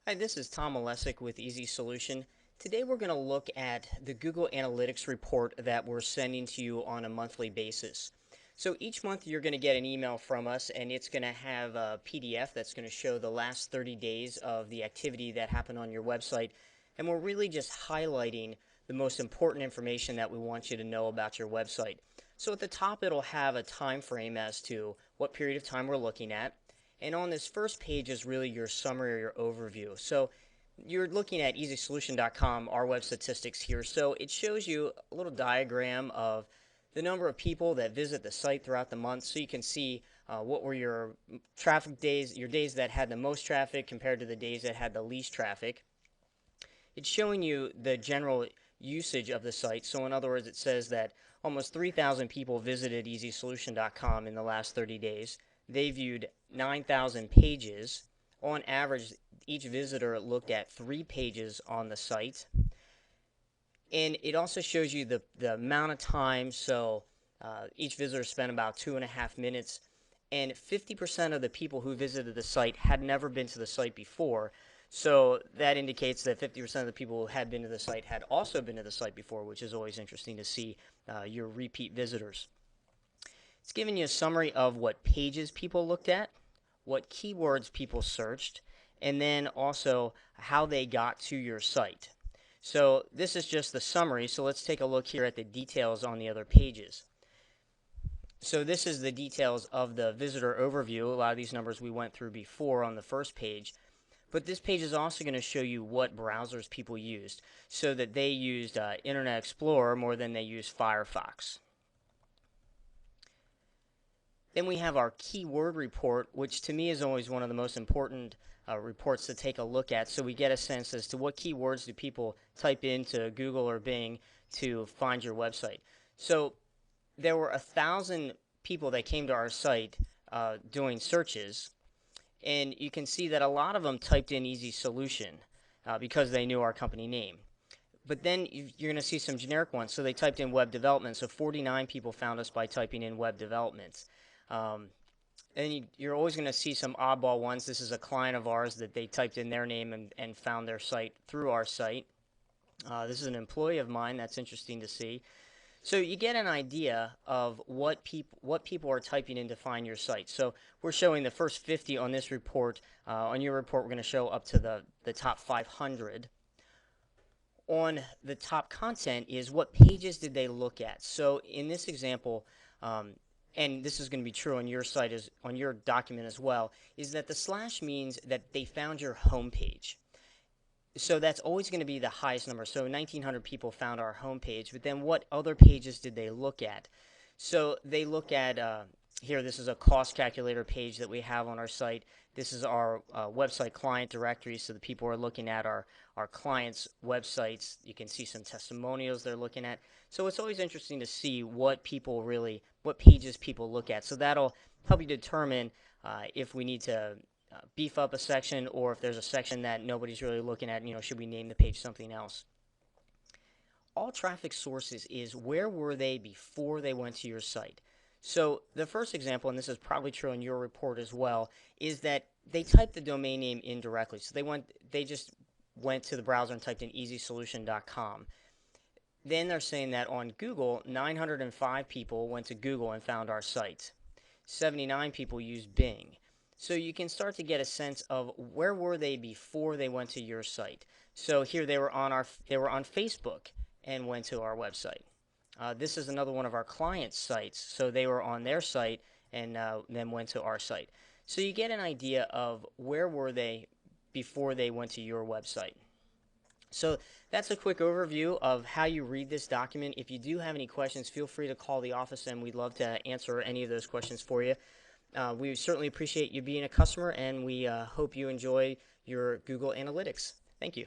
Hi, this is Tom Malesic with Easy Solution. Today we're going to look at the Google Analytics report that we're sending to you on a monthly basis. So each month you're going to get an email from us, and it's going to have a PDF that's going to show the last 30 days of the activity that happened on your website. And we're really just highlighting the most important information that we want you to know about your website. So at the top it'll have a time frame as to what period of time we're looking at. And on this first page is really your summary or your overview. So you're looking at easysolution.com, our web statistics here. So it shows you a little diagram of the number of people that visit the site throughout the month. So you can see what were your traffic days, your days that had the most traffic compared to the days that had the least traffic. It's showing you the general usage of the site. So in other words, it says that almost 3,000 people visited easysolution.com in the last 30 days. They viewed 9,000 pages. On average, each visitor looked at 3 pages on the site. And it also shows you the amount of time. So each visitor spent about 2.5 minutes. And 50% of the people who visited the site had never been to the site before. So that indicates that 50% of the people who had been to the site had also been to the site before, which is always interesting to see your repeat visitors. It's giving you a summary of what pages people looked at, what keywords people searched, and then also how they got to your site. So this is just the summary, so let's take a look here at the details on the other pages. So this is the details of the visitor overview. A lot of these numbers we went through before on the first page. But this page is also going to show you what browsers people used, so that they used Internet Explorer more than they used Firefox. Then we have our keyword report, which to me is always one of the most important reports to take a look at, so we get a sense as to what keywords do people type into Google or Bing to find your website. So there were 1,000 people that came to our site doing searches, and you can see that a lot of them typed in Easy Solution because they knew our company name. But then you're going to see some generic ones. So they typed in web development. So 49 people found us by typing in web development. And you're always going to see some oddball ones. This is a client of ours that they typed in their name and found their site through our site. This is an employee of mine. That's interesting to see. So you get an idea of what people are typing in to find your site. So we're showing the first 50 on this report. On your report, we're going to show up to the top 500. On the top content is what pages did they look at. So in this example, and this is going to be true on your site, on your document as well, is that the slash means that they found your home page. So that's always going to be the highest number. So 1,900 people found our homepage, but then what other pages did they look at? So they look at, here, this is a cost calculator page that we have on our site. This is our website client directory, so the people are looking at our clients' websites. You can see some testimonials they're looking at. So it's always interesting to see what pages people look at. So that'll help you determine if we need to beef up a section, or if there's a section that nobody's really looking at, should we name the page something else? All traffic sources is where were they before they went to your site. So the first example, and this is probably true in your report as well, is that they typed the domain name in directly. So they just went to the browser and typed in easysolution.com. Then they're saying that on Google, 905 people went to Google and found our site. 79 people used Bing. So you can start to get a sense of where were they before they went to your site. So here they were on Facebook and went to our website. This is another one of our clients' sites. So they were on their site and then went to our site. So you get an idea of where were they before they went to your website. So that's a quick overview of how you read this document. If you do have any questions, feel free to call the office, and we'd love to answer any of those questions for you. We certainly appreciate you being a customer, and we hope you enjoy your Google Analytics. Thank you.